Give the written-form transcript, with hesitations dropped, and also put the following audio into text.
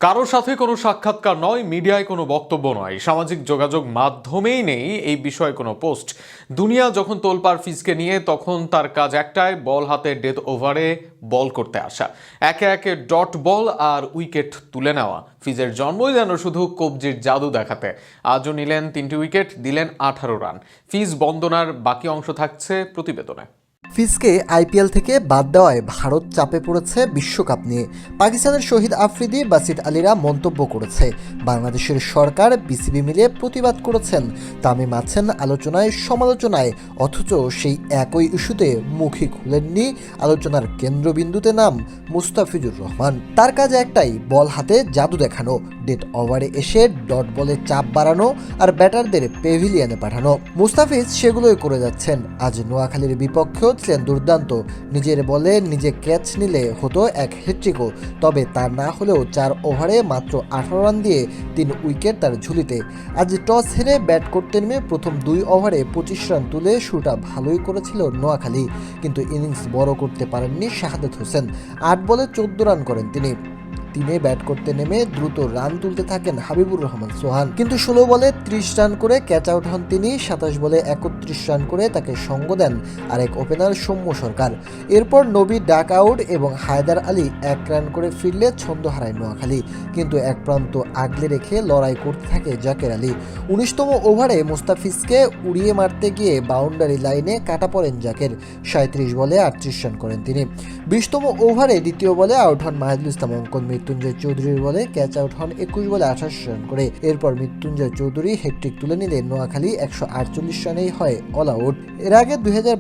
কারো সাথে কোনো সাক্ষাৎকার নয়, মিডিয়ায় কোনো বক্তব্য নয়, সামাজিক যোগাযোগ মাধ্যমেই নেই এই বিষয়ে কোনো পোস্ট। দুনিয়া যখন তোলপাড় ফিজকে নিয়ে, তখন তার কাজ একটাই, বল হাতে ডেথ ওভারে বল করতে আসা, একে একে ডট বল আর উইকেট তুলে নেওয়া। ফিজের জন্মই যেন শুধু কবজির জাদু দেখাতে। আজও নিলেন 3টি উইকেট, দিলেন 18 রান। ফিজ বন্দনার বাকি অংশ থাকছে প্রতিবেদনে। ফিজকে আইপিএল থেকে বাদ দেওয়ায় ভারত চাপে পড়েছে বিশ্বকাপ নিয়ে। পাকিস্তানের শহীদ আফ্রিদি, বাসিত আলীরা মন্তব্য করেছে। বাংলাদেশের সরকার, বিসিবি মিলে প্রতিবাদ করেছেন। তামিম আছেন আলোচনায় সমালোচনায়, অথচ সেই একই ইস্যুতে মুখই খুলেননি আলোচনার কেন্দ্রবিন্দুতে নাম মুস্তাফিজুর রহমান। তার কাজ একটাই, বল হাতে জাদু দেখানো, ডেথ ওভারে এসে ডট বলে চাপ বাড়ানো আর ব্যাটারদের পেভিলিয়নে পাঠানো। মুস্তাফিজ সেগুলোই করে যাচ্ছেন। আজ নোয়াখালীর বিপক্ষেও ছিলেন দুর্দান্ত। নিজের বলে নিজে ক্যাচ নিলে হতো এক হ্যাট্রিকও, তবে তা না হলেও 4 ওভারে মাত্র 18 রান দিয়ে 3 উইকেট তার ঝুলিতে। আজ টস হেরে ব্যাট করতে নেমে প্রথম 2 ওভারে 25 রান তুলে শুরুটা ভালোই করেছিল নোয়াখালী, কিন্তু ইনিংস বড় করতে পারেননি শাহাদাত হোসেন। 8 বলে 14 রান করেন তিনি। ব্যাট করতে নেমে দ্রুত রান তুলতে থাকেন হাবিবুর রহমান সোহান, কিন্তু 16 বলে 30 রান করে ক্যাচ আউট হন তিনি। 27 বলে 31 রান করে তাকে সঙ্গ দেন আরেক ওপেনার সৌম্য সরকার। এরপর নবী ডাক আউট এবং হায়দার আলী 1 রান করে ফিরলে ছন্দ হারায় নোয়াখালী, কিন্তু এক প্রান্ত আগলে রেখে লড়াই করতে থাকে জাকের আলী। 19তম ওভারে মুস্তাফিজকে উড়িয়ে মারতে গিয়ে বাউন্ডারি লাইনে কাটা পড়েন জাকের। 37 বলে 38 রান করেন তিনি। 20তম ওভারে দ্বিতীয় বলে আউট হন মাহিদুল ইসলাম অঙ্কন। মৃত্যুঞ্জয় চৌধুরীর বলে ক্যাচ আউট হন 21 বলে 28 রান করে। এরপর মৃত্যুঞ্জয় চৌধুরী হ্যাট্রিক তুলে নিলে নোয়াখালী 148 রানেই হয় অল আউট। এর আগে 2022